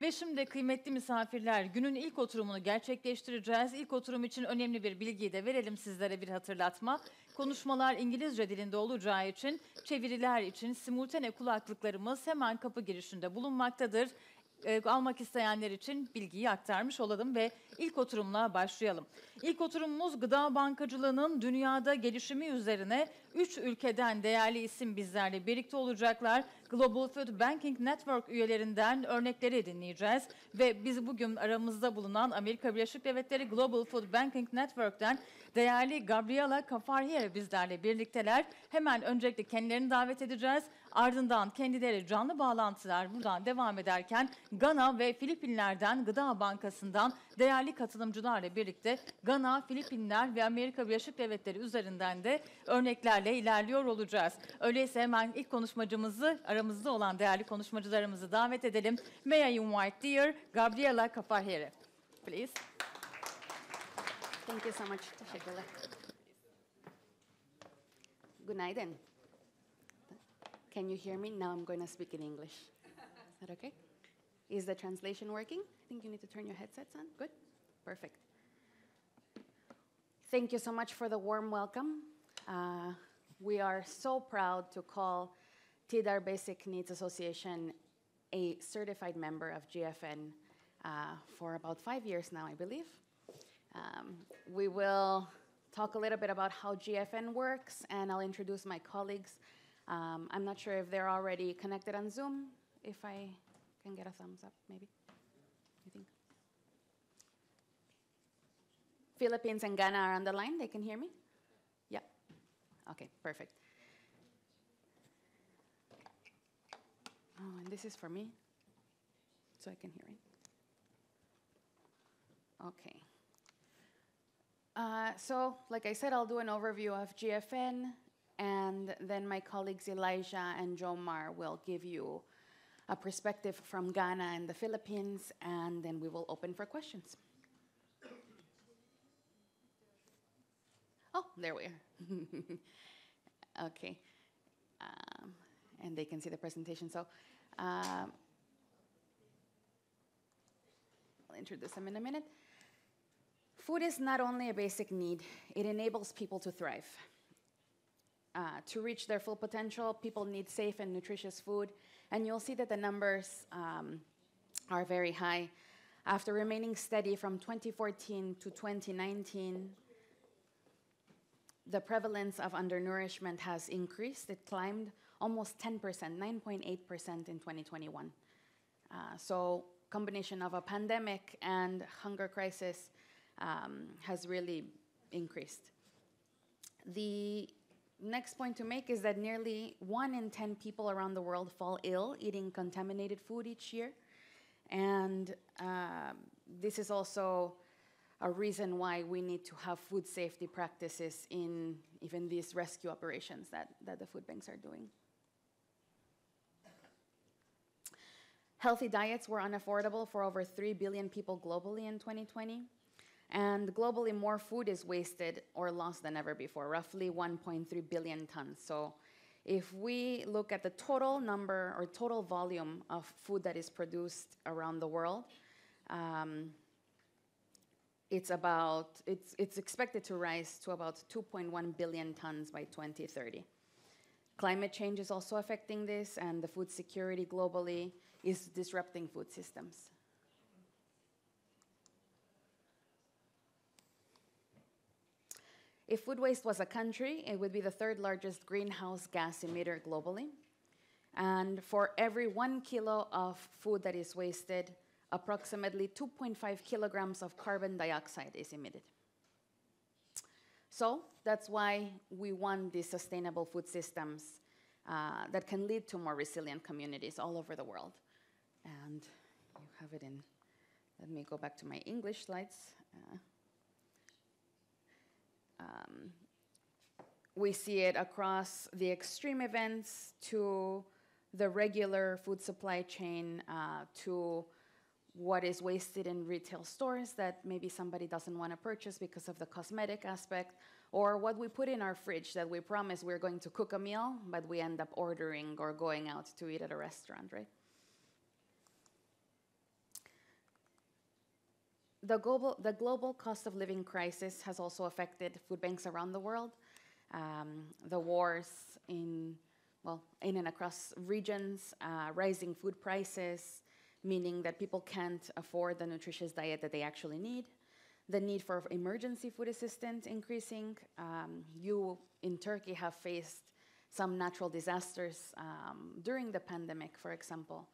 Ve şimdi kıymetli misafirler, günün ilk oturumunu gerçekleştireceğiz. İlk oturum için önemli bir bilgiyi de verelim sizlere, bir hatırlatma. Konuşmalar İngilizce dilinde olacağı için çeviriler için simultane kulaklıklarımız hemen kapı girişinde bulunmaktadır. Almak isteyenler için bilgiyi aktarmış olalım ve ilk oturumla başlayalım. İlk oturumumuz gıda bankacılığının dünyada gelişimi üzerine 3 ülkeden değerli isim bizlerle birlikte olacaklar. Global Food Banking Network üyelerinden örnekleri dinleyeceğiz ve biz bugün aramızda bulunan Amerika Birleşik Devletleri Global Food Banking Network'ten değerli Gabriela Cafarhier bizlerle birlikteler. Hemen öncelikle kendilerini davet edeceğiz. Ardından kendileri canlı bağlantılar buradan devam ederken Gana ve Filipinler'den Gıda Bankası'ndan değerli katılımcılarla birlikte Gana, Filipinler ve Amerika Birleşik Devletleri üzerinden de örneklerle ilerliyor olacağız. Öyleyse hemen ilk konuşmacımızı, aramızda olan değerli konuşmacılarımızı davet edelim. May I invite dear Gabriela Cafarhier, please. Thank you so much. Teşekkürler. Günaydın. Can you hear me? Now I'm going to speak in English. Is that okay? Is the translation working? I think you need to turn your headsets on. Good? Perfect. Thank you so much for the warm welcome. We are so proud to call TİDER'i Basic Needs Association a certified member of GFN for about 5 years now, I believe. We will talk a little bit about how GFN works, and I'll introduce my colleagues. I'm not sure if they're already connected on Zoom. If I can get a thumbs up, maybe. You think? Philippines and Ghana are on the line. They can hear me? Yeah. Okay, perfect. Oh, and this is for me, so I can hear it. Okay. So, like I said, I'll do an overview of GFN, and then my colleagues Elijah and Jomar will give you a perspective from Ghana and the Philippines, and then we will open for questions. Oh, there we are. Okay. And they can see the presentation. So I'll introduce them in a minute. Food is not only a basic need, it enables people to thrive. To reach their full potential, people need safe and nutritious food, and you'll see that the numbers are very high. After remaining steady from 2014 to 2019, the prevalence of undernourishment has increased. It climbed almost 10%, 9.8% in 2021. So combination of a pandemic and hunger crisis has really increased. The next point to make is that nearly 1 in 10 people around the world fall ill eating contaminated food each year. And this is also a reason why we need to have food safety practices in even these rescue operations that the food banks are doing. Healthy diets were unaffordable for over 3 billion people globally in 2020. And globally, more food is wasted or lost than ever before, roughly 1.3 billion tons. So if we look at the total number or total volume of food that is produced around the world, it's expected to rise to about 2.1 billion tons by 2030. Climate change is also affecting this, and the food security globally is disrupting food systems. If food waste was a country, it would be the 3rd largest greenhouse gas emitter globally. And for every 1 kilo of food that is wasted, approximately 2.5 kilograms of carbon dioxide is emitted. So that's why we want these sustainable food systems that can lead to more resilient communities all over the world. And you have it in, let me go back to my English slides. We see it across the extreme events to the regular food supply chain, to what is wasted in retail stores that maybe somebody doesn't want to purchase because of the cosmetic aspect, or what we put in our fridge that we promise we're going to cook a meal, but we end up ordering or going out to eat at a restaurant, right? The global cost of living crisis has also affected food banks around the world. The wars in and across regions, rising food prices, meaning that people can't afford the nutritious diet that they actually need. The need for emergency food assistance increasing. You in Turkey have faced some natural disasters during the pandemic, for example,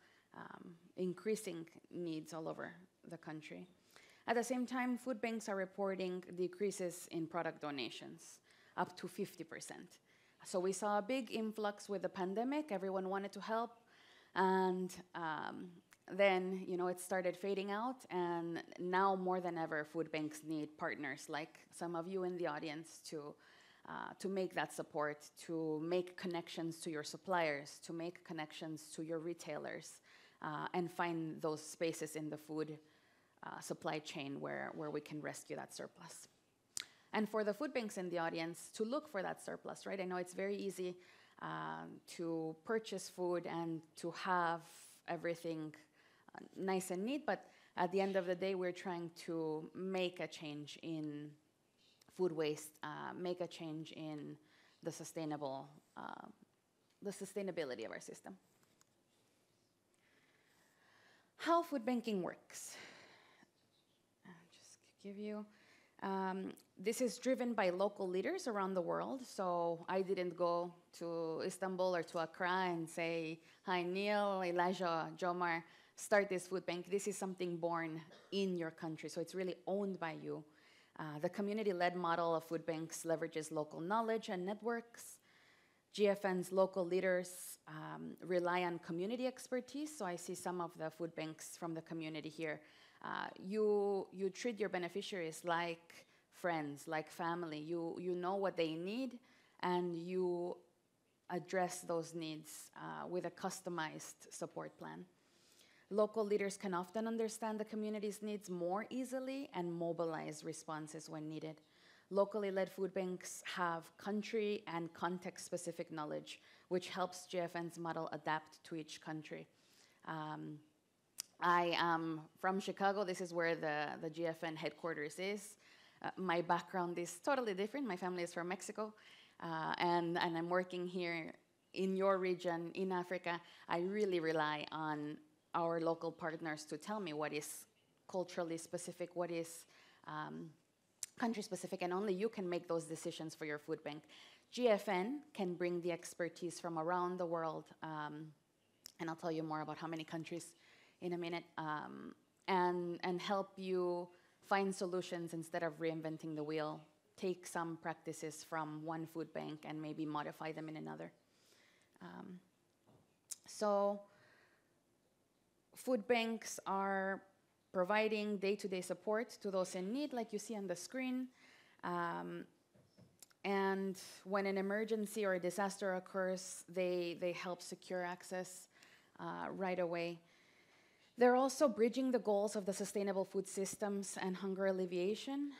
increasing needs all over the country. At the same time, food banks are reporting decreases in product donations, up to 50%. So we saw a big influx with the pandemic. Everyone wanted to help, and then it started fading out. And now more than ever, food banks need partners like some of you in the audience to make that support, to make connections to your suppliers, to make connections to your retailers, and find those spaces in the food supply chain where we can rescue that surplus. And for the food banks in the audience to look for that surplus, right? I know it's very easy to purchase food and to have everything nice and neat, but at the end of the day, we're trying to make a change in food waste, make a change in the sustainability of our system. How food banking works. Just give you. This is driven by local leaders around the world. So I didn't go to Istanbul or to Accra and say, hi, Neil, Elijah, Jomar, start this food bank. This is something born in your country. So it's really owned by you. The community-led model of food banks leverages local knowledge and networks. GFN's local leaders rely on community expertise. So I see some of the food banks from the community here. You treat your beneficiaries like friends, like family. You know what they need, and you address those needs with a customized support plan. Local leaders can often understand the community's needs more easily and mobilize responses when needed. Locally led food banks have country and context-specific knowledge, which helps GFN's model adapt to each country. I am from Chicago. This is where the GFN headquarters is. My background is totally different. My family is from Mexico, and I'm working here in your region, in Africa. I really rely on our local partners to tell me what is culturally specific, what is country specific, and only you can make those decisions for your food bank. GFN can bring the expertise from around the world, and I'll tell you more about how many countries in a minute, and help you find solutions instead of reinventing the wheel. Take some practices from one food bank and maybe modify them in another. So food banks are providing day-to-day support to those in need, like you see on the screen. And when an emergency or a disaster occurs, they help secure access right away. They're also bridging the goals of the sustainable food systems and hunger alleviation.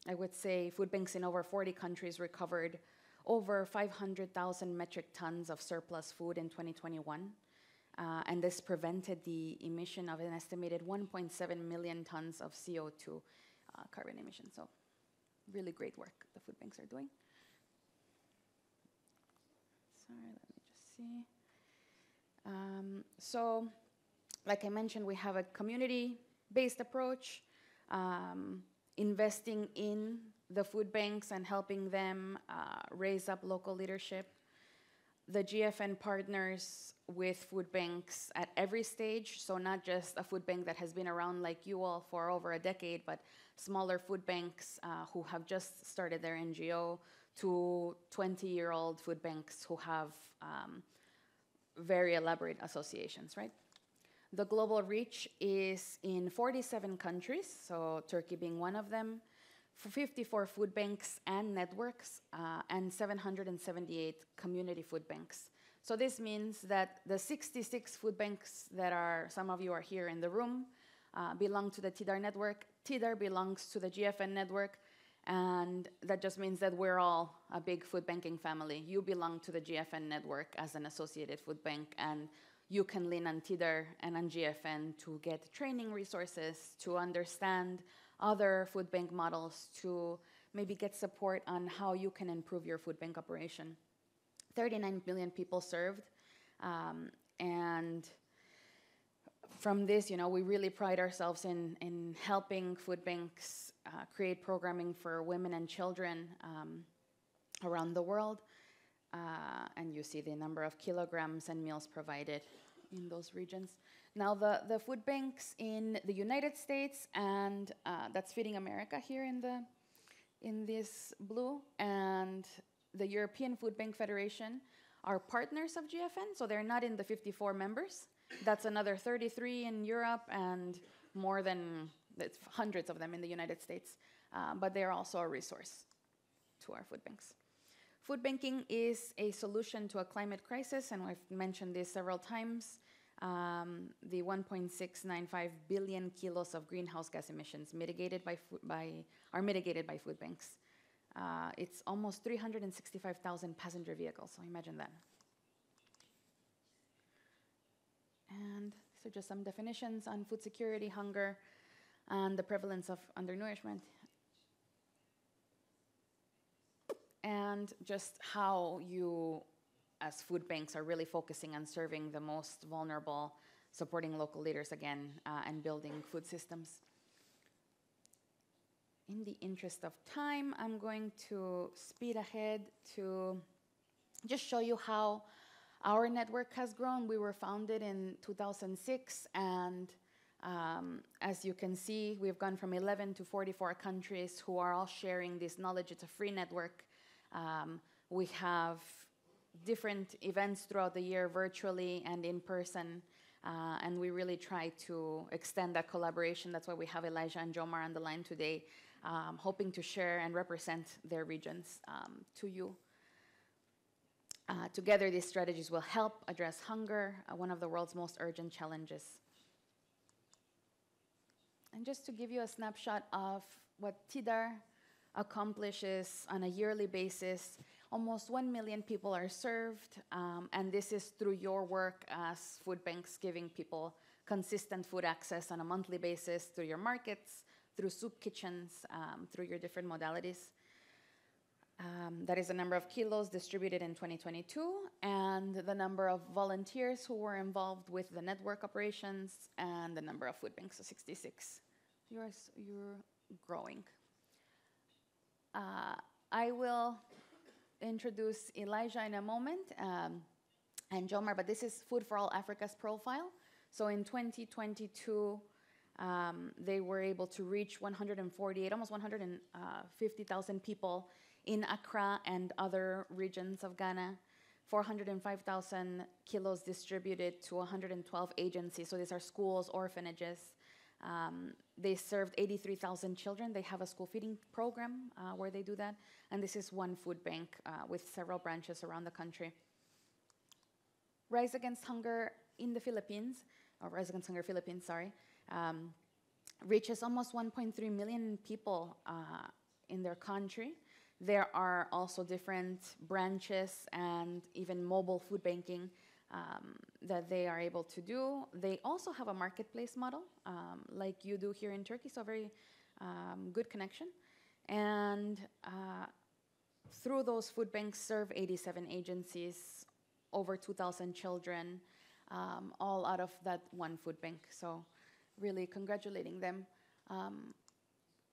I would say food banks in over 40 countries recovered over 500,000 metric tons of surplus food in 2021. And this prevented the emission of an estimated 1.7 million tons of CO2 carbon emissions. So really great work the food banks are doing. Sorry, let me just see. So, like I mentioned, we have a community-based approach, investing in the food banks and helping them raise up local leadership. The GFN partners with food banks at every stage, so not just a food bank that has been around like you all for over a decade, but smaller food banks who have just started their NGO, to 20-year-old food banks who have very elaborate associations, right? The global reach is in 47 countries, so Turkey being one of them, for 54 food banks and networks, and 778 community food banks. So this means that the 66 food banks that some of you are here in the room, belong to the TİDER'i network. TİDER'i belongs to the GFN network, and that just means that we're all a big food banking family. You belong to the GFN network as an associated food bank, and you can lean on TİDER'i and on GFN to get training resources, to understand other food bank models, to maybe get support on how you can improve your food bank operation. 39 million people served, and from this, we really pride ourselves in helping food banks create programming for women and children around the world. And you see the number of kilograms and meals provided in those regions. Now, the food banks in the United States, and that's Feeding America here in this blue, and the European Food Bank Federation are partners of GFN, so they're not in the 54 members. That's another 33 in Europe and more than hundreds of them in the United States. But they're also a resource to our food banks. Food banking is a solution to a climate crisis, and I've mentioned this several times. The 1.695 billion kilos of greenhouse gas emissions are mitigated by food banks. It's almost 365,000 passenger vehicles, so imagine that. And these are just some definitions on food security, hunger, and the prevalence of undernourishment. And just how you, as food banks, are really focusing on serving the most vulnerable, supporting local leaders again, and building food systems. In the interest of time, I'm going to speed ahead to just show you how our network has grown. We were founded in 2006, and as you can see, we've gone from 11 to 44 countries who are all sharing this knowledge. It's a free network. We have different events throughout the year, virtually and in person, and we really try to extend that collaboration. That's why we have Elijah and Jomar on the line today, hoping to share and represent their regions to you. Together, these strategies will help address hunger, one of the world's most urgent challenges. And just to give you a snapshot of what TİDER'i accomplishes on a yearly basis, almost 1 million people are served, and this is through your work as food banks, giving people consistent food access on a monthly basis through your markets, through soup kitchens, through your different modalities. That is the number of kilos distributed in 2022, and the number of volunteers who were involved with the network operations, and the number of food banks, so 66. You're growing. I will introduce Elijah in a moment, and Jomar, but this is Food for All Africa's profile. So in 2022, they were able to reach 148, almost 150,000 people in Accra and other regions of Ghana, 405,000 kilos distributed to 112 agencies. So these are schools, orphanages. They served 83,000 children. They have a school feeding program where they do that. And this is one food bank with several branches around the country. Rise Against Hunger in the Philippines, or Rise Against Hunger Philippines, sorry, reaches almost 1.3 million people in their country. There are also different branches and even mobile food banking that they are able to do. They also have a marketplace model like you do here in Turkey, so very good connection. And through those food banks serve 87 agencies, over 2,000 children, all out of that one food bank. So really congratulating them.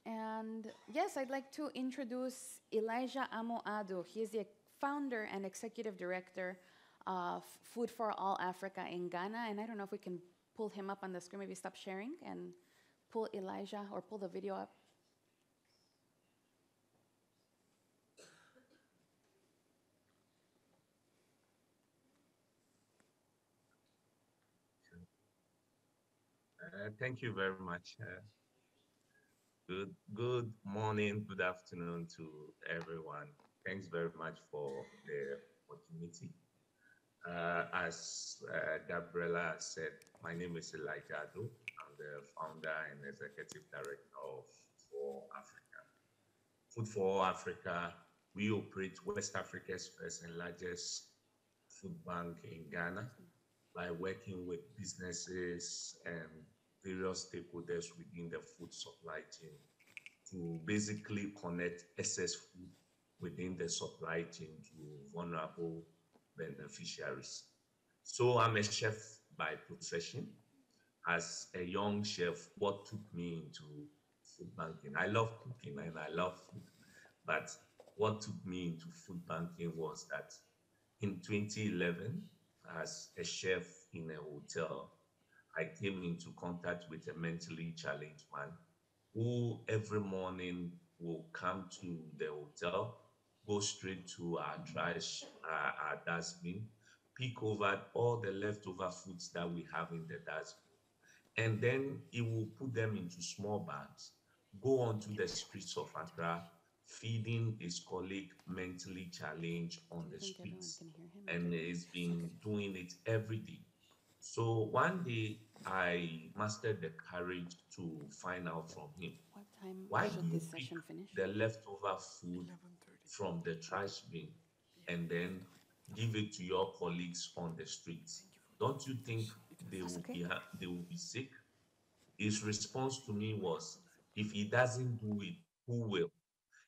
And yes, I'd like to introduce Elijah Amo-Adu. He is the founder and executive director of Food for All Africa in Ghana. And I don't know if we can pull him up on the screen, maybe stop sharing and pull Elijah or pull the video up. Thank you very much. Good morning, good afternoon to everyone. Thanks very much for the opportunity. As Gabriela said, my name is Elijah Adu. I'm the founder and executive director of Food for Africa. Food for Africa, we operate West Africa's first and largest food bank in Ghana. by working with businesses and various stakeholders within the food supply chain to basically connect excess food within the supply chain to vulnerable beneficiaries. So I'm a chef by profession. As a young chef, what took me into food banking? I love cooking and I love food, but what took me into food banking was that in 2011, as a chef in a hotel, I came into contact with a mentally challenged man who every morning will come to the hotel, go straight to our trash, our dustbin, pick over all the leftover foods that we have in the dustbin, and then he will put them into small bags, go onto the streets of Accra, feeding his colleague mentally challenged on the think everyone streets. can hear him? And he's been doing it every day. So one day I mastered the courage to find out from him, What time why do should you this pick session finish? the leftover food from the trash bin and then give it to your colleagues on the streets? Don't you think they will be sick? His response to me was, if he doesn't do it, who will?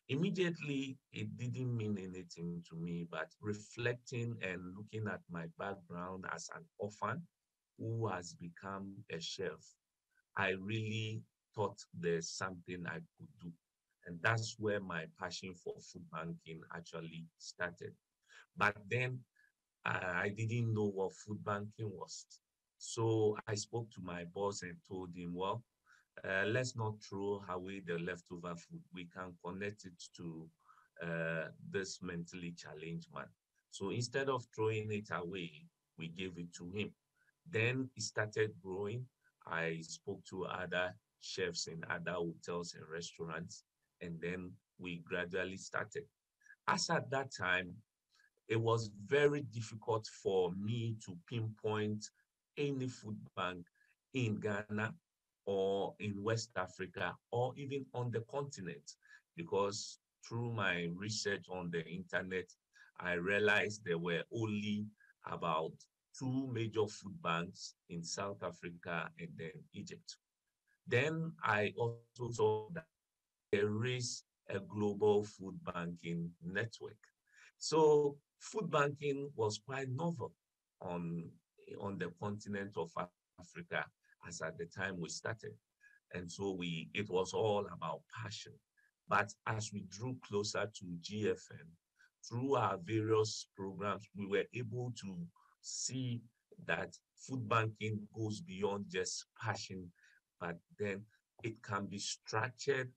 Immediately, it didn't mean anything to me, but reflecting and looking at my background as an orphan who has become a chef, I really thought there's something I could do. And that's where my passion for food banking actually started. But then I didn't know what food banking was. So I spoke to my boss and told him, well, let's not throw away the leftover food. We can connect it to this mentally challenged man. So instead of throwing it away, we gave it to him. Then it started growing. I spoke to other chefs in other hotels and restaurants, and then we gradually started. As at that time, it was very difficult for me to pinpoint any food bank in Ghana or in West Africa or even on the continent, because through my research on the internet, I realized there were only about two major food banks in South Africa and then Egypt. Then I also saw that there is a global food banking network. So food banking was quite novel on, on the continent of Africa as at the time we started. And so it was all about passion. But as we drew closer to GFN, through our various programs, we were able to see that food banking goes beyond just passion, but then it can be structured,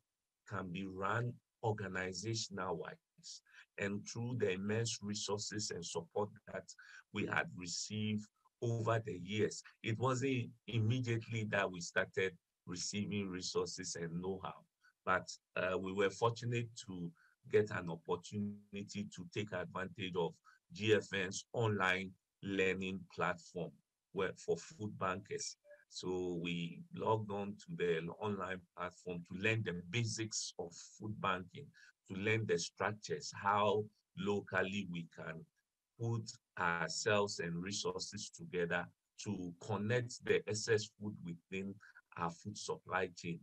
can be run organizational wise. And through the immense resources and support that we had received over the years, it wasn't immediately that we started receiving resources and know-how, but we were fortunate to get an opportunity to take advantage of GFN's online learning platform for food bankers. So we logged on to the online platform to learn the basics of food banking, to learn the structures, how locally we can put ourselves and resources together to connect the excess food within our food supply chain.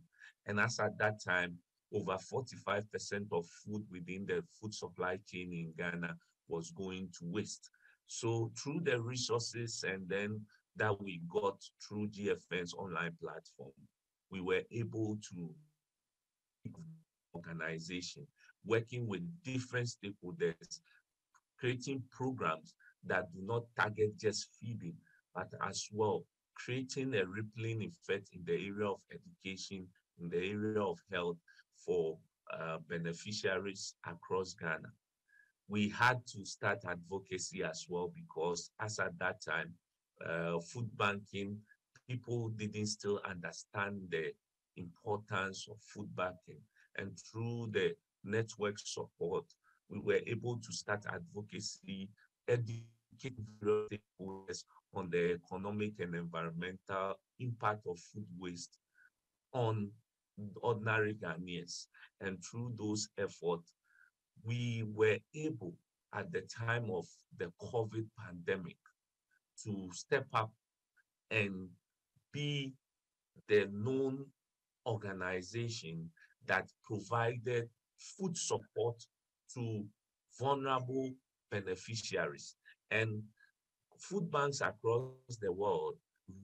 And as at that time, over 45% of food within the food supply chain in Ghana was going to waste. So through the resources and then that we got through GFN's online platform, we were able to organization, working with different stakeholders, creating programs that do not target just feeding, but as well creating a rippling effect in the area of education, in the area of health for beneficiaries across Ghana. We had to start advocacy as well because as at that time, food banking, people didn't still understand the importance of food banking. And through the network support, we were able to start advocacy, educating stakeholders on the economic and environmental impact of food waste on ordinary Ghanaians. And through those efforts, we were able, at the time of the COVID pandemic, to step up and be the known organization that provided food support to vulnerable beneficiaries. And food banks across the world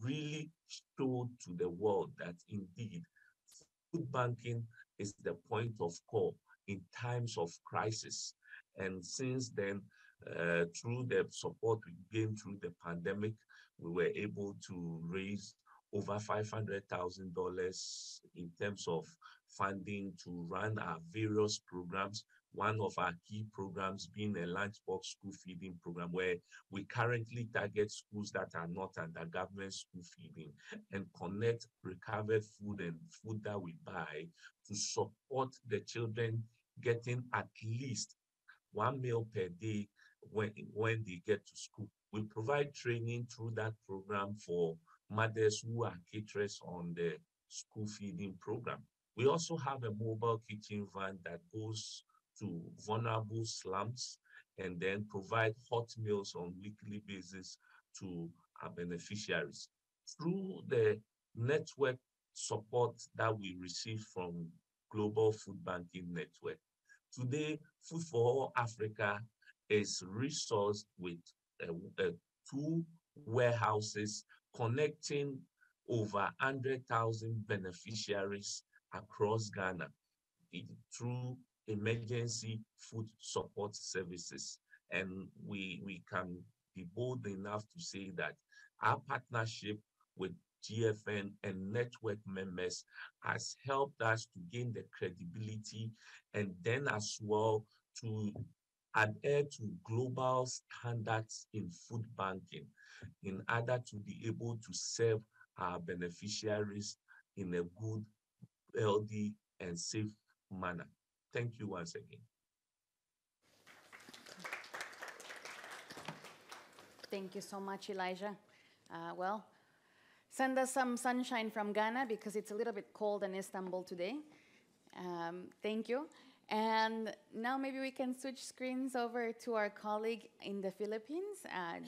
really showed to the world that indeed food banking is the point of call in times of crisis. And since then, through the support we gained through the pandemic, we were able to raise over $500,000 in terms of funding to run our various programs. One of our key programs being a lunchbox school feeding program, where we currently target schools that are not under government school feeding and connect recovered food and food that we buy to support the children getting at least 1 meal per day when they get to school. We provide training through that program for mothers who are caterers on the school feeding program. We also have a mobile kitchen van that goes to vulnerable slums and then provide hot meals on weekly basis to our beneficiaries. Through the network support that we receive from Global Food Banking Network, today, Food for All Africa is resourced with 2 warehouses connecting over 100,000 beneficiaries across Ghana through emergency food support services. And we can be bold enough to say that our partnership with GFN and network members has helped us to gain the credibility and then as well to adhere to global standards in food banking in order to be able to serve our beneficiaries in a good, healthy, and safe manner. Thank you once again. Thank you so much, Elijah. Well, send us some sunshine from Ghana because it's a little bit cold in Istanbul today. Thank you. And now maybe we can switch screens over to our colleague in the Philippines.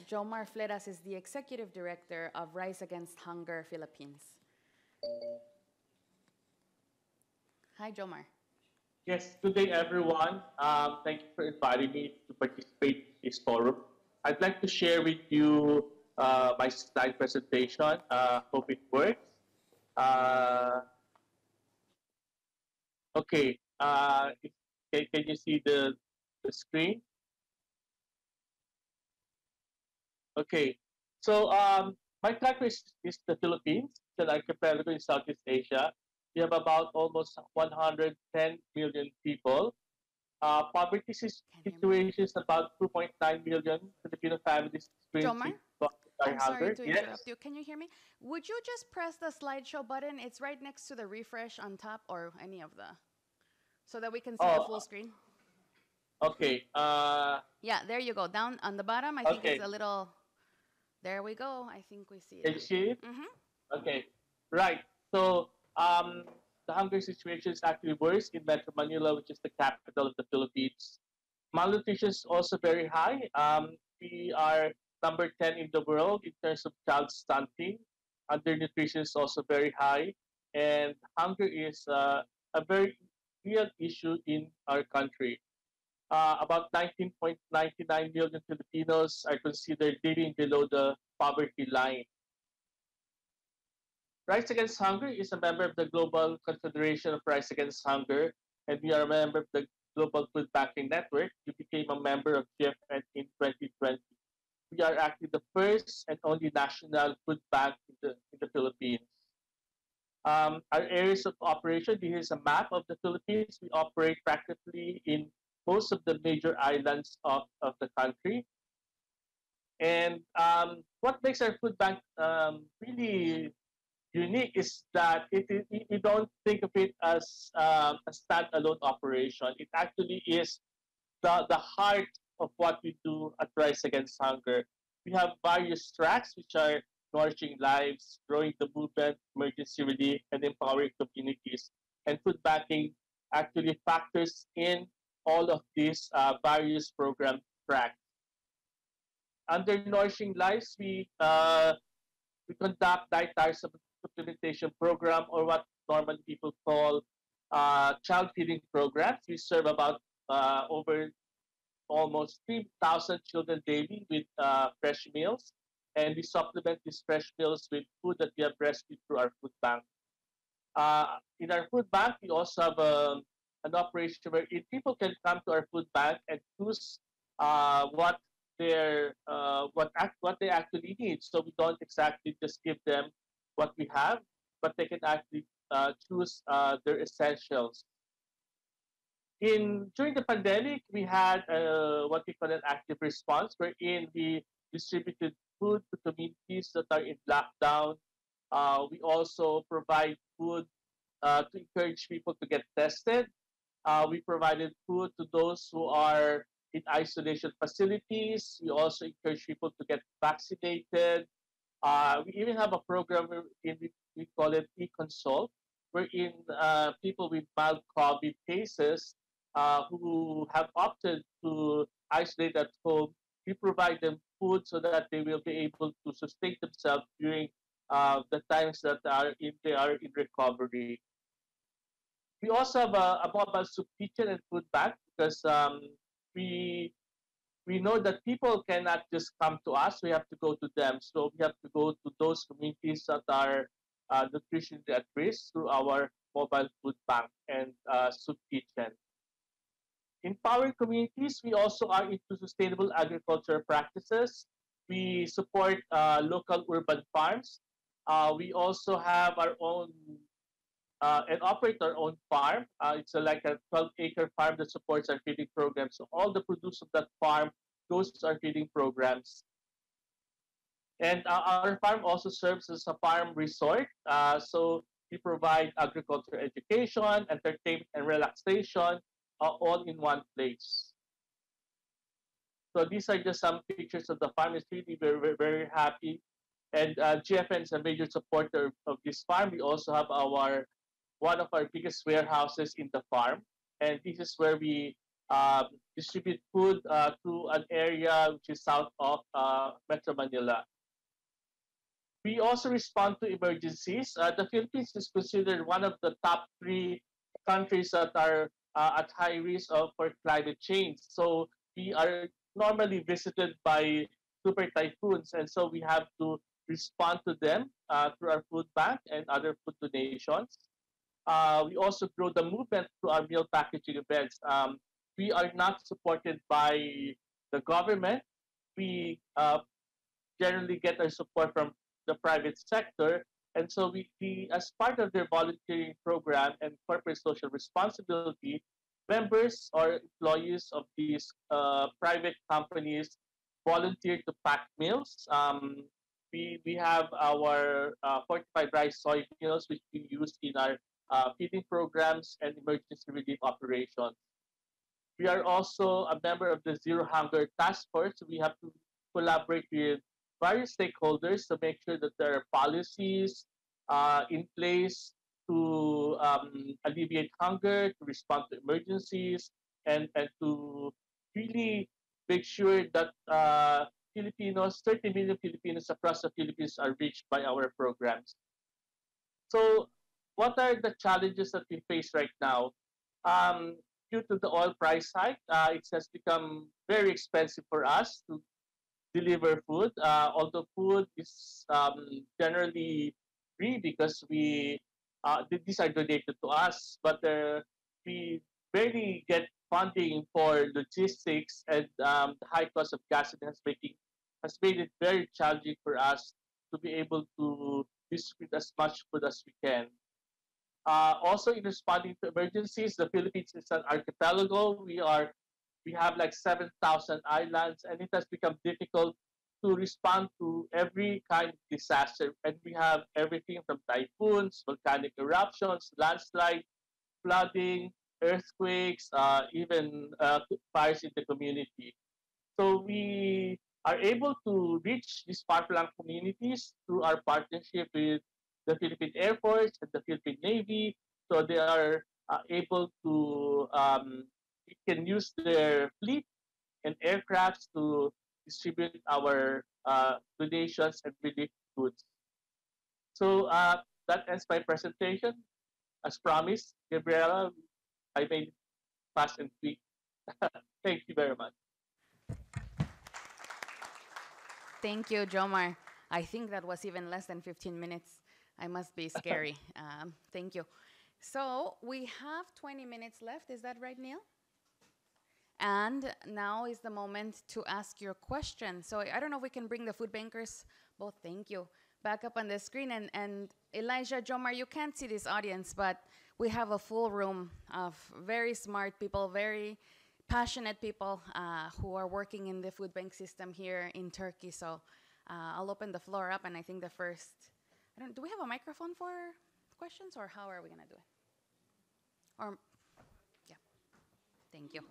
Jomar Fleras is the Executive Director of Rise Against Hunger Philippines. Hi, Jomar. Yes, good day, everyone. Thank you for inviting me to participate in this forum. I'd like to share with you my slide presentation. Hope it works. Okay. Can you see the screen? Okay. So my country is the Philippines, the archipelago in Southeast Asia. We have about almost 110 million people. Poverty situation is about 2.9 million Filipino families experiencing I'm sorry hunger. to interrupt you. Can you hear me? Would you just press the slideshow button? It's right next to the refresh on top or any of the, so that we can see the full screen. Okay. Yeah, there you go. Down on the bottom, I think it's a little, there we go. I think we see it. Can you see it? Okay. Right. So the hunger situation is actually worse in Metro Manila, which is the capital of the Philippines. Malnutrition is also very high. We are number 10 in the world in terms of child stunting. Undernutrition is also very high. And hunger is a very real issue in our country. About 19.99 million Filipinos are considered living below the poverty line. Rise Against Hunger is a member of the Global Confederation of Rise Against Hunger, and we are a member of the Global Food Banking Network. We became a member of GFN in 2020. We are actually the first and only national food bank in the Philippines. Our areas of operation, here is a map of the Philippines. We operate practically in most of the major islands of the country. And what makes our food bank really unique is that you don't think of it as a standalone operation. It actually is the heart of what we do at Rise Against Hunger. We have various tracks, which are nourishing lives, growing the movement, emergency relief, and empowering communities. And food banking actually factors in all of these various program tracks. Under Nourishing Lives, we conduct dietary supplementation program, or what normally people call child feeding programs. We serve about over almost 3,000 children daily with fresh meals, and we supplement these fresh meals with food that we have rescued through our food bank. In our food bank, we also have an operation where people can come to our food bank and choose what what they actually need. So we don't exactly just give them what we have, but they can actually choose their essentials. During the pandemic, we had what we call an active response, wherein we distributed food to communities that are in lockdown. We also provide food to encourage people to get tested. We provided food to those who are in isolation facilities. We also encourage people to get vaccinated. We even have a program we call it e-consult, wherein people with mild COVID cases who have opted to isolate at home, we provide them food so that they will be able to sustain themselves during the times that they are in recovery. We also have a mobile soup kitchen and food bank because we we know that people cannot just come to us. We have to go to them. So we have to go to those communities that are nutritionally at risk through our mobile food bank and soup kitchen. Empowering communities, we also are into sustainable agriculture practices. We support local urban farms. We also have our own and operate our own farm. It's like a 12-acre farm that supports our feeding program. So all the produce of that farm goes to our feeding programs. And our farm also serves as a farm resort. So we provide agriculture education, entertainment, and relaxation all in one place. So these are just some pictures of the farm. It's really very happy. And GFN is a major supporter of this farm. We also have one of our biggest warehouses in the farm. And this is where we distribute food to an area which is south of Metro Manila. We also respond to emergencies. The Philippines is considered one of the top 3 countries that are at high risk for climate change. So we are normally visited by super typhoons, and so we have to respond to them through our food bank and other food donations. We also grow the movement through our meal packaging events. We are not supported by the government. We generally get our support from the private sector. And so we, as part of their volunteering program and corporate social responsibility, members or employees of these private companies volunteer to pack meals. We have our fortified rice soy meals, which we use in our feeding programs and emergency relief operations. We are also a member of the Zero Hunger Task Force. We have to collaborate with various stakeholders to make sure that there are policies in place to alleviate hunger, to respond to emergencies, and to really make sure that Filipinos, 30 million Filipinos across the Philippines are reached by our programs. So what are the challenges that we face right now? Due to the oil price hike, it has become very expensive for us to deliver food. Although food is generally free because these are donated to us, but we barely get funding for logistics, and the high cost of gasoline has made it very challenging for us to be able to distribute as much food as we can. Also, in responding to emergencies, the Philippines is an archipelago. We have like 7,000 islands, and it has become difficult to respond to every kind of disaster. And we have everything from typhoons, volcanic eruptions, landslides, flooding, earthquakes, even fires in the community. So we are able to reach these far-flung communities through our partnership with the Philippine Air Force and the Philippine Navy. So they are able to, we can use their fleet and aircrafts to distribute our donations and relief goods. So that ends my presentation. As promised, Gabriela, I made it fast and quick. Thank you very much. Thank you, Jomar. I think that was even less than 15 minutes. I must be scary. Thank you. So we have 20 minutes left. Is that right, Neil? And now is the moment to ask your question. So I don't know if we can bring the food bankers, both, thank you, back up on the screen. And Elijah, Jomar, you can't see this audience, but we have a full room of very smart people, very passionate people who are working in the food bank system here in Turkey. So I'll open the floor up, and I think the first, do we have a microphone for questions, or how are we gonna do it? Or, yeah, thank you.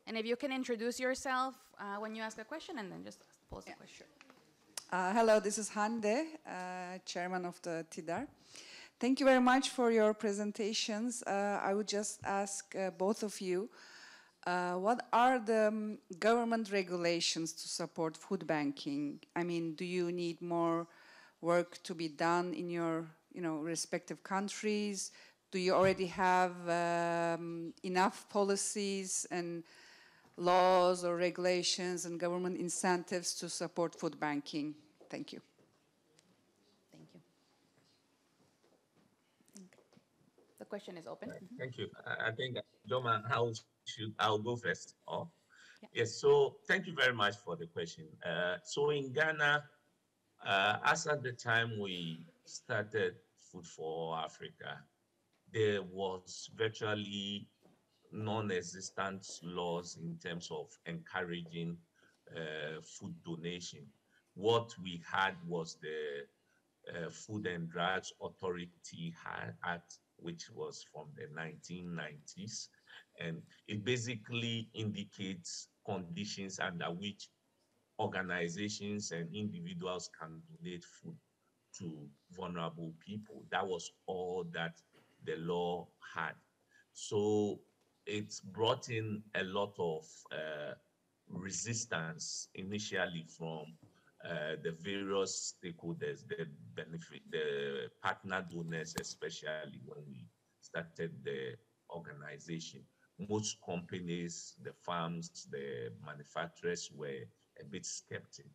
And if you can introduce yourself when you ask a question, and then just pose the question. Hello, this is Hande, chairman of the TİDER. Thank you very much for your presentations. I would just ask both of you, what are the government regulations to support food banking? I mean, do you need more work to be done in your respective countries? Do you already have enough policies and laws or regulations and government incentives to support food banking? Thank you. Thank you. The question is open. Thank you. I think, Joma, I'll go first. Oh? Yeah. Yes, so thank you very much for the question. So in Ghana, as at the time we started Food for Africa, there was virtually non-existent laws in terms of encouraging food donation. What we had was the Food and Drugs Authority Act, which was from the 1990s, and it basically indicates conditions under which organizations and individuals can donate food to vulnerable people. That was all that the law had. So it's brought in a lot of resistance initially from the various stakeholders, the partner donors, especially when we started the organization. Most companies, the farms, the manufacturers were a bit skeptic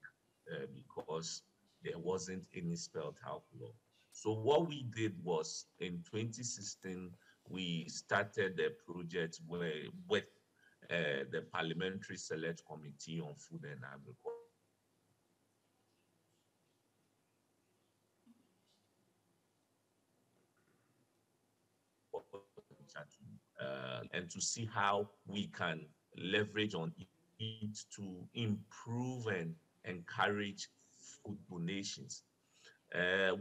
because there wasn't any spelled out law. So what we did was in 2016, we started a project with the Parliamentary Select Committee on Food and Agriculture. And to see how we can leverage on it to improve and encourage food donations.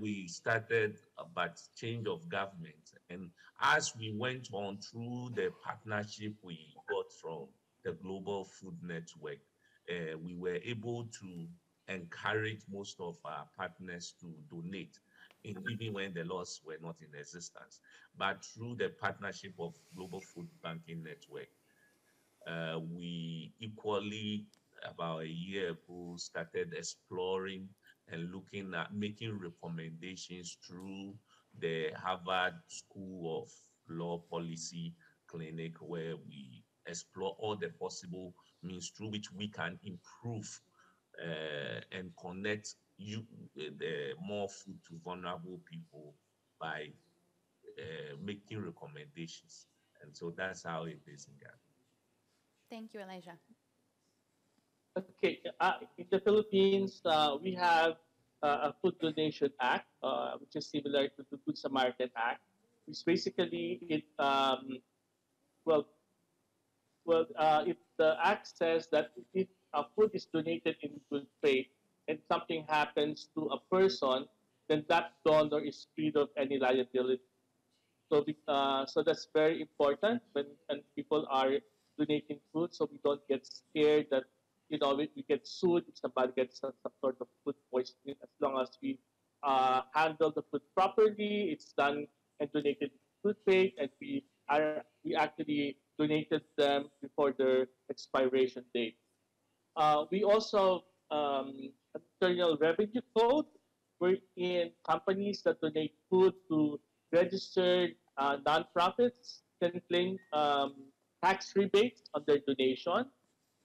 We started about change of government, and as we went on through the partnership we got from the Global Food Network, we were able to encourage most of our partners to donate, even when the laws were not in existence. But through the partnership of Global Food Banking Network, we equally, about a year ago, started exploring and looking at making recommendations through the Harvard School of Law Policy Clinic, where we explore all the possible means through which we can improve and connect the more food to vulnerable people by making recommendations. And so that's how it is in Ghana. Thank you, Elijah. Okay, in the Philippines, we have a Food Donation Act, which is similar to the Good Samaritan Act, which basically it the act says that if a food is donated in good faith and something happens to a person, then that donor is freed of any liability. So, so that's very important when people are donating food, so we don't get scared that we get sued if somebody gets some sort of food poisoning. As long as we handle the food properly, it's done and donated in good faith, and we actually donated them before their expiration date. We also internal revenue code wherein companies that donate food to registered nonprofits can claim tax rebates on their donation.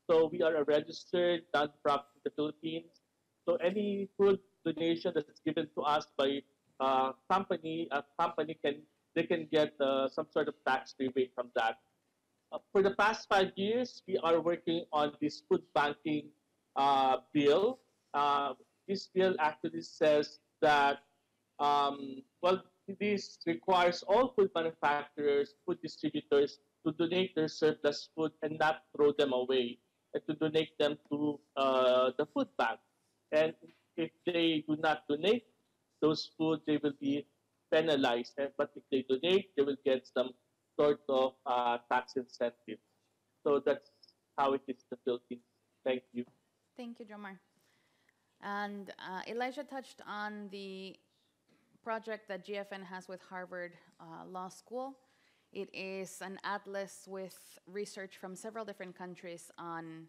So we are a registered nonprofit in the Philippines. So any food donation that's given to us by a company can get some sort of tax rebate from that. For the past 5 years, we are working on this food banking bill. This bill actually says that, well, this requires all food manufacturers, food distributors to donate their surplus food and not throw them away, and to donate them to the food bank. And if they do not donate those food, they will be penalized. But if they donate, they will get some sort of tax incentive. So that's how it is in the Philippines. Thank you. Thank you, Jomar. And Elijah touched on the project that GFN has with Harvard Law School. It is an atlas with research from several different countries on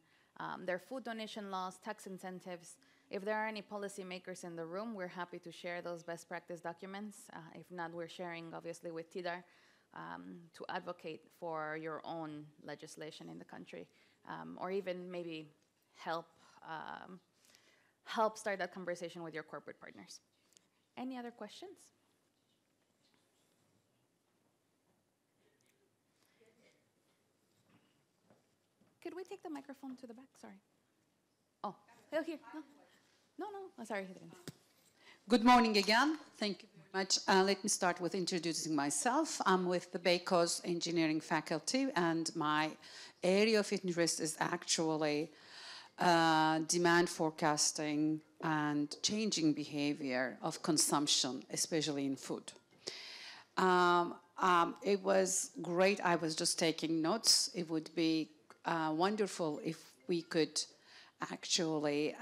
their food donation laws, tax incentives. If there are any policymakers in the room, we're happy to share those best practice documents. If not, we're sharing, obviously, with TİDER to advocate for your own legislation in the country, or even maybe help start that conversation with your corporate partners. Any other questions? Could we take the microphone to the back? Sorry. Oh, here. No. Sorry. Good morning again. Thank you very much. Let me start with introducing myself. I'm with the Beykoz Engineering faculty, and my area of interest is actually demand forecasting and changing behavior of consumption, especially in food. It was great. I was just taking notes. It would be wonderful if we could actually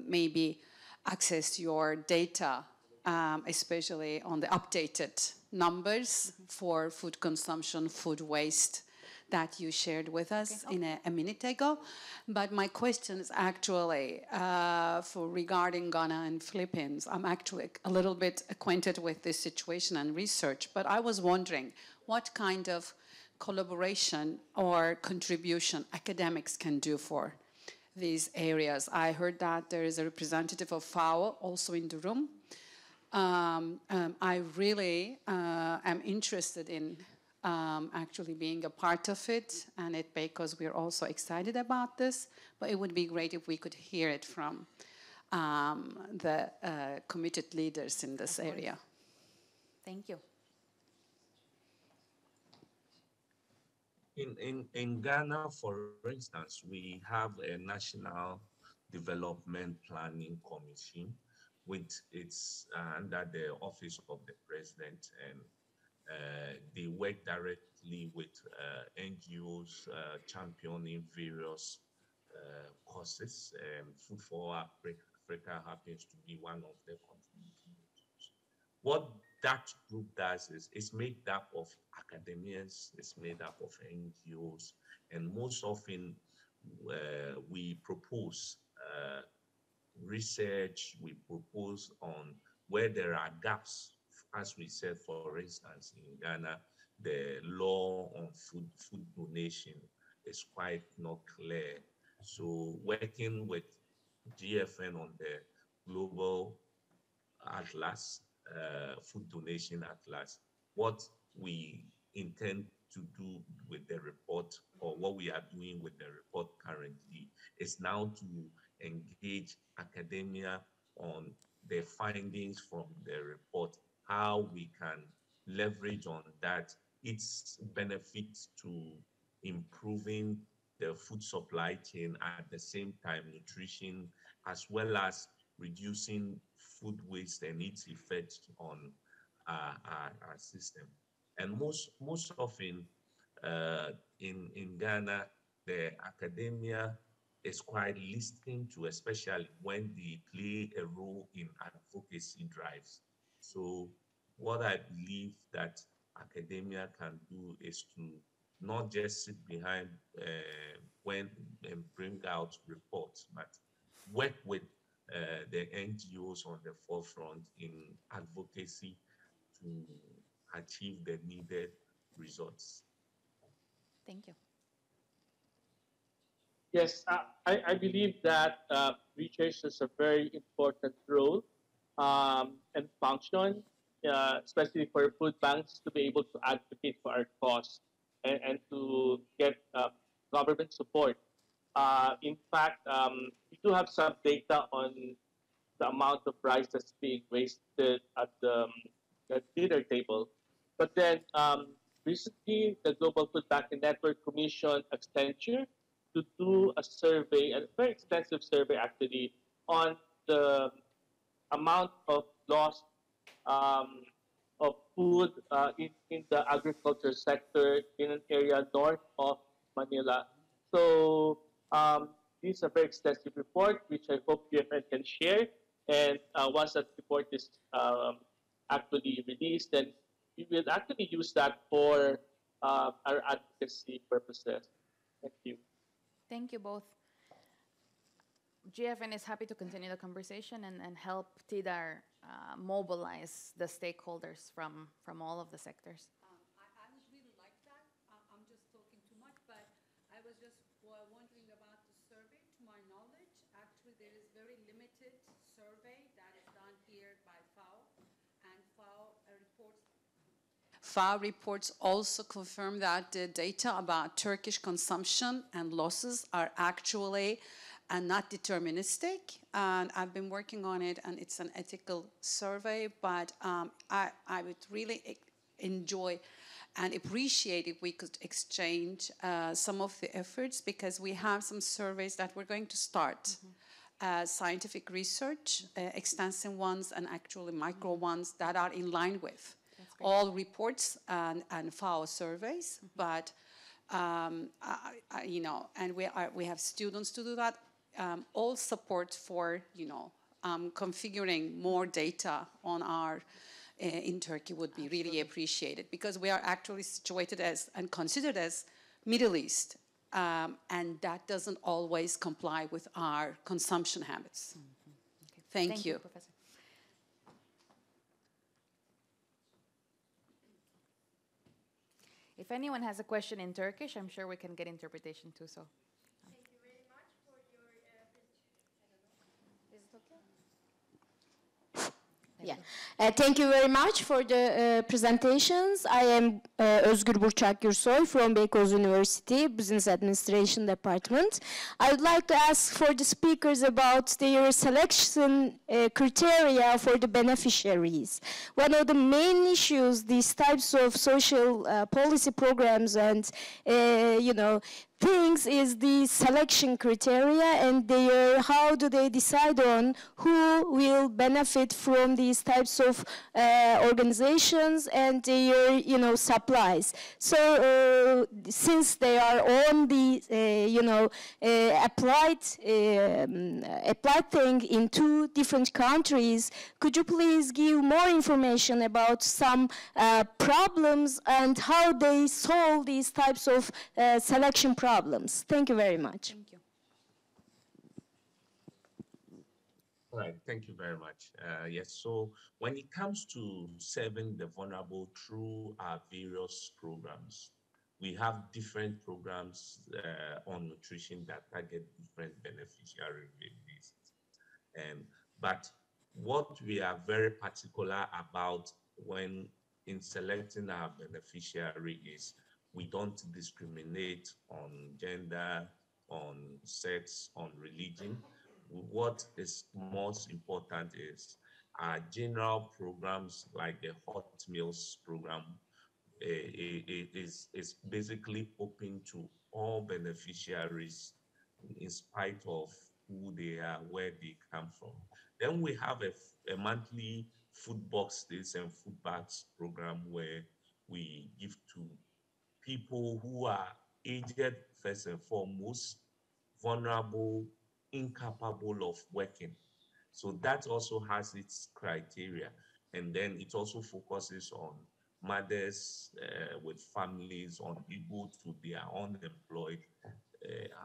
maybe access your data, especially on the updated numbers for food consumption, food waste that you shared with us a minute ago. But my question is actually for regarding Ghana and Philippines. I'm actually a little bit acquainted with this situation and research, but I was wondering what kind of collaboration or contribution academics can do for these areas. I heard that there is a representative of FAO also in the room. I really am interested in actually being a part of it, and at Beykoz we're also excited about this, but it would be great if we could hear it from the committed leaders in this area. Thank you. In Ghana, for instance, we have a National Development Planning Commission, which it's under the Office of the President, and they work directly with NGOs championing various causes. Food for Africa happens to be one of the contributors. What that group does is it's made up of academians, it's made up of NGOs, and most often we propose research, we propose on where there are gaps. As we said, for instance, in Ghana, the law on food donation is quite not clear. So working with GFN on the global atlas, food donation atlas, what we intend to do with the report, or what we are doing with the report currently, is now to engage academia on the findings from the report, how we can leverage on that, its benefits to improving the food supply chain, at the same time nutrition, as well as reducing food waste and its effects on our system. And most often in Ghana, the academia is quite listening to, especially when they play a role in advocacy drives. So what I believe that academia can do is to not just sit behind when and bring out reports, but work with the NGOs on the forefront in advocacy to achieve the needed results. Thank you. Yes, I believe that research is a very important role and function, especially for food banks to be able to advocate for our cause and to get government support. In fact, we do have some data on the amount of rice that's being wasted at the dinner table. But then recently, the Global Food Banking Network commissioned Accenture to do a survey, a very extensive survey actually, on the amount of loss um, of food in the agriculture sector in an area north of Manila. So this is a very extensive report, which I hope GFN can share. And once that report is actually released, then we will actually use that for our advocacy purposes. Thank you. Thank you both. GFN is happy to continue the conversation and help TİDER mobilize the stakeholders from all of the sectors. I would really like that. I'm just talking too much, but I was just wondering about the survey. To my knowledge, actually, there is very limited survey that is done here by FAO, and FAO reports also confirm that the data about Turkish consumption and losses are actually not deterministic. And I've been working on it, and it's an ethical survey, but I would really enjoy and appreciate if we could exchange some of the efforts, because we have some surveys that we're going to start. Scientific research, extensive ones and actually micro ones that are in line with all reports and FAO surveys. But you know, and we have students to do that. All support for configuring more data on our in Turkey would be really appreciated, because we are actually situated as and considered as Middle East. And that doesn't always comply with our consumption habits. Okay. Thank you. Professor. If anyone has a question in Turkish, I'm sure we can get interpretation too. So. Thank you very much for your Is it okay? Yeah. Thank you very much for the presentations. I am Özgür Burçak Gürsoy from Beykoz University Business Administration Department. I would like to ask for the speakers about their selection criteria for the beneficiaries. One of the main issues these types of social policy programs and things is the selection criteria, and how do they decide on who will benefit from these types of organizations and their supplies. So since they are on the applied thing in two different countries, could you please give more information about some problems and how they solve these types of selection problems? Thank you very much. Thank you. All right, thank you very much. Yes, so when it comes to serving the vulnerable through our various programs, we have different programs on nutrition that target different beneficiary bases. But what we are very particular about when in selecting our beneficiary is we don't discriminate on gender, on sex, on religion. What is most important is our general programs like the Hot Meals program is basically open to all beneficiaries in spite of who they are, where they come from. Then we have a monthly food box days and food bags program where we give to people who are aged first and foremost, vulnerable, incapable of working. So that also has its criteria. And then it also focuses on mothers with families unable to, they are unemployed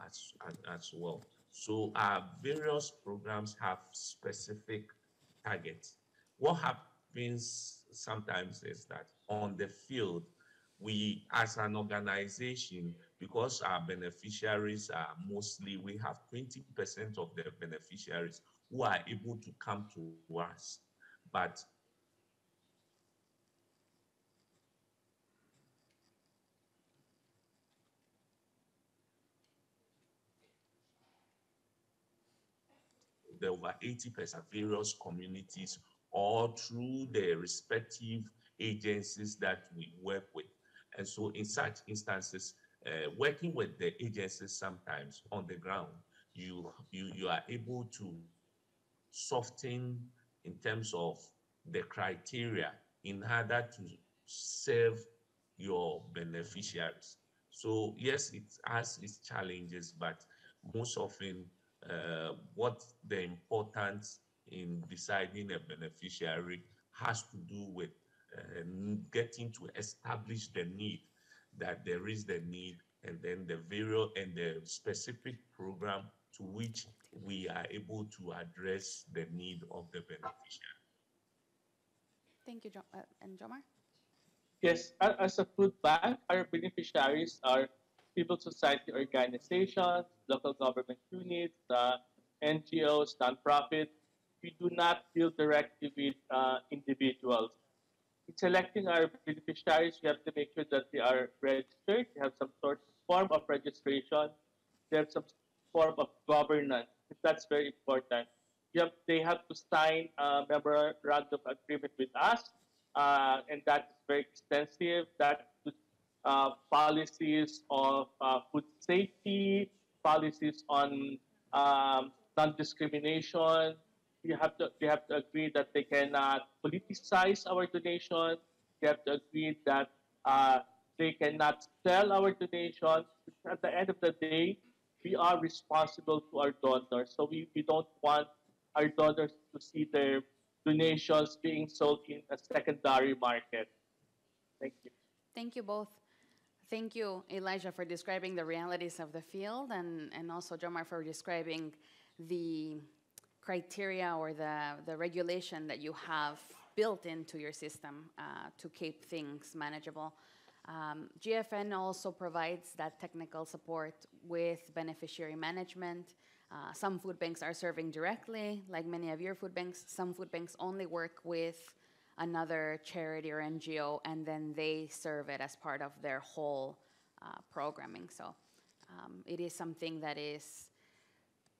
as well. So our various programs have specific targets. What happens sometimes is that on the field, we as an organization, because our beneficiaries are mostly, we have 20% of the beneficiaries who are able to come to us. But the over 80% various communities or through the respective agencies that we work with. And so in such instances, working with the agencies sometimes on the ground, you are able to soften in terms of the criteria in order to serve your beneficiaries. So yes, it has its challenges, but most often what the importance in deciding a beneficiary has to do with getting to establish the need, that there is the need, and then the various and the specific program to which we are able to address the need of the beneficiary. Thank you, and Jomar? Yes, as a food bank, our beneficiaries are civil society organizations, local government units, NGOs, nonprofit. We do not deal directly with individuals. In selecting our beneficiaries, we have to make sure that they are registered, they have some sort of form of registration, they have some form of governance. That's very important. They have to sign a memorandum agreement with us, and that is very extensive. That includes policies of food safety, policies on non-discrimination. They have to agree that they cannot politicize our donation. They have to agree that they cannot sell our donation. At the end of the day, we are responsible to our donors. So we don't want our donors to see their donations being sold in a secondary market. Thank you. Thank you both. Thank you, Elijah, for describing the realities of the field, and also Jomar for describing the criteria or the regulation that you have built into your system to keep things manageable. GFN also provides that technical support with beneficiary management. Some food banks are serving directly, like many of your food banks. Some food banks only work with another charity or NGO, and then they serve it as part of their whole programming. So it is something that is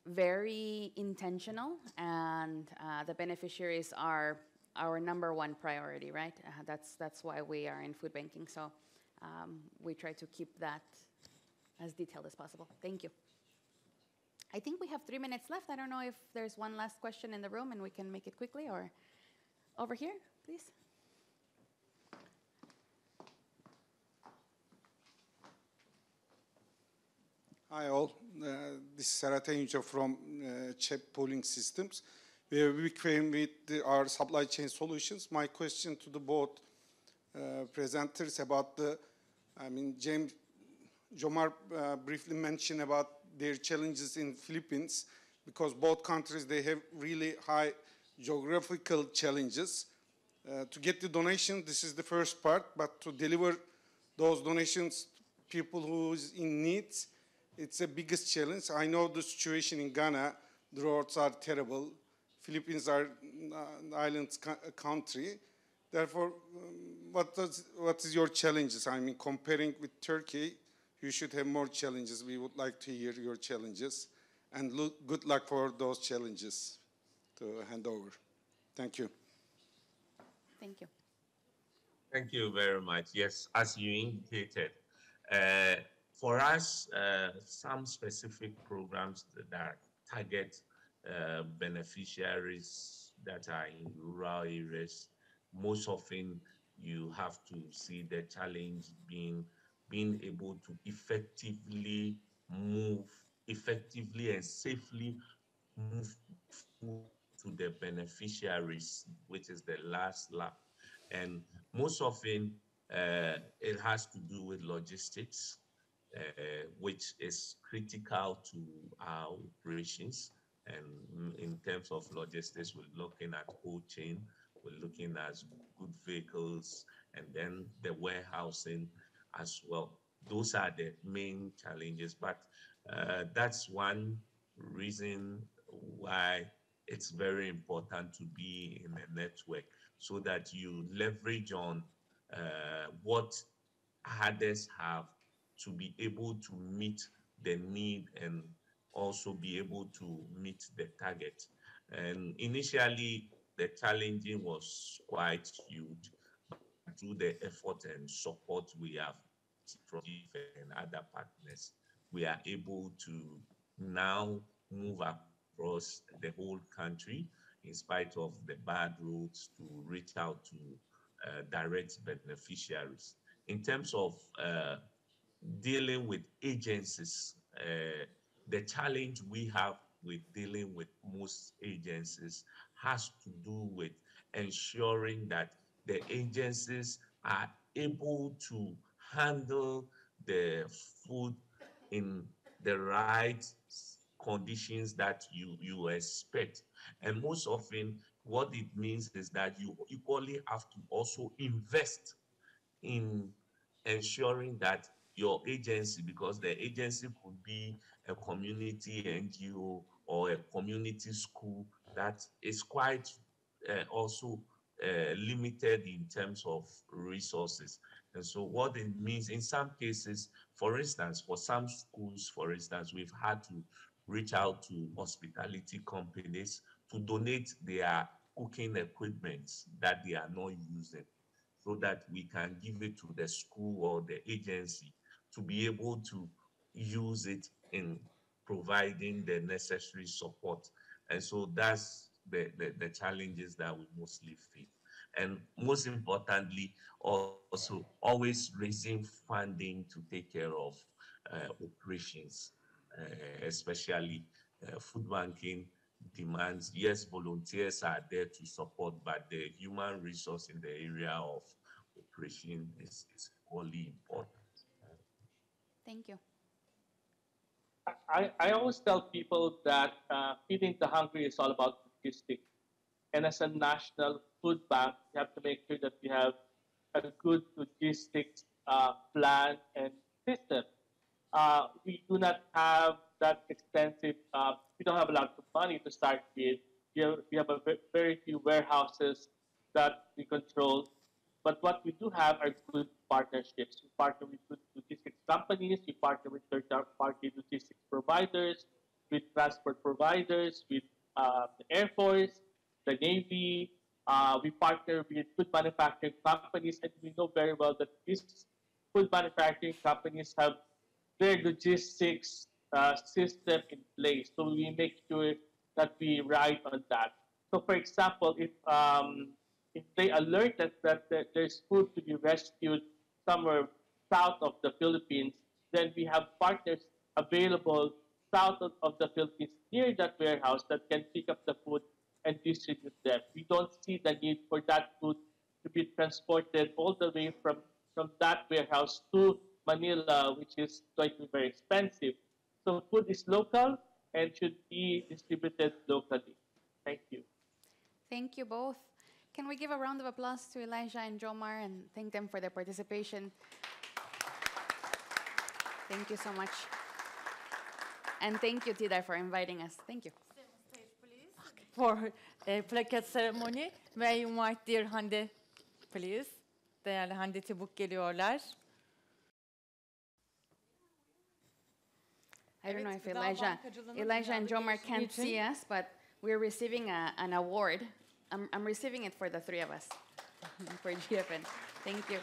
very intentional, and the beneficiaries are our number one priority, right? That's why we are in food banking. So we try to keep that as detailed as possible. Thank you. I think we have 3 minutes left. I don't know if there's one last question in the room and we can make it quickly, or over here, please. Hi all, this is Serhat Enyuca from CHEP Pooling Systems. We came with our supply chain solutions. My question to the both presenters about James Jomar briefly mentioned about their challenges in Philippines, because both countries, they have really high geographical challenges. To get the donation, this is the first part, but to deliver those donations to people who is in need, it's the biggest challenge. I know the situation in Ghana, the roads are terrible. Philippines are an island country. Therefore, what is your challenges? I mean, comparing with Turkey, you should have more challenges. We would like to hear your challenges. And good luck for those challenges to hand over. Thank you. Thank you. Thank you very much. Yes, as you indicated, for us, some specific programs that target beneficiaries that are in rural areas, most often you have to see the challenge being able to effectively and safely move food to the beneficiaries, which is the last lap. And most often, It has to do with logistics, which is critical to our operations. And in terms of logistics, we're looking at cold chain, we're looking at good vehicles, and then the warehousing as well. Those are the main challenges, but that's one reason why it's very important to be in a network, so that you leverage on what others have to be able to meet the need and also be able to meet the target. And initially, the challenging was quite huge, but through the effort and support we have from and other partners, we are able to now move across the whole country in spite of the bad roads to reach out to direct beneficiaries. In terms of dealing with agencies, the challenge we have with dealing with most agencies has to do with ensuring that the agencies are able to handle the food in the right conditions that you expect. And most often, what it means is that you equally have to also invest in ensuring that your agency, because the agency could be a community NGO or a community school that is quite also limited in terms of resources. And so what it means in some cases, for instance, for some schools, for instance, we've had to reach out to hospitality companies to donate their cooking equipment that they are not using, so that we can give it to the school or the agency to be able to use it in providing the necessary support. And so that's the challenges that we mostly face. And most importantly, also always raising funding to take care of operations, especially food banking demands. Yes, volunteers are there to support, but the human resource in the area of operation is equally important. Thank you. I always tell people that feeding the hungry is all about logistics. And as a national food bank, you have to make sure that you have a good logistics plan and system. We do not have that extensive, we don't have a lot of money to start with. We have a very few warehouses that we control. But what we do have are good partnerships. We partner with good logistics companies, we partner with third-party logistics providers, with transport providers, with the Air Force, the Navy. We partner with food manufacturing companies, and we know very well that these food manufacturing companies have their logistics system in place. So we make sure that we ride on that. So, for example, if they alert that there's food to be rescued somewhere south of the Philippines, then we have partners available south of the Philippines near that warehouse that can pick up the food and distribute them. We don't see the need for that food to be transported all the way from that warehouse to Manila, which is going to be very expensive. So food is local and should be distributed locally. Thank you. Thank you both. Can we give a round of applause to Elijah and Jomar and thank them for their participation? Thank you so much. And thank you, TİDER, for inviting us. Thank you. For a plaque ceremony, may you invite dear Hande, please. Değerli Hande Tibuk geliyorlar. I don't know if Gıda Elijah and dünyada Jomar gelişimi can't için- see us, but we're receiving an award. I'm receiving it for the three of us, for GFN. Thank you.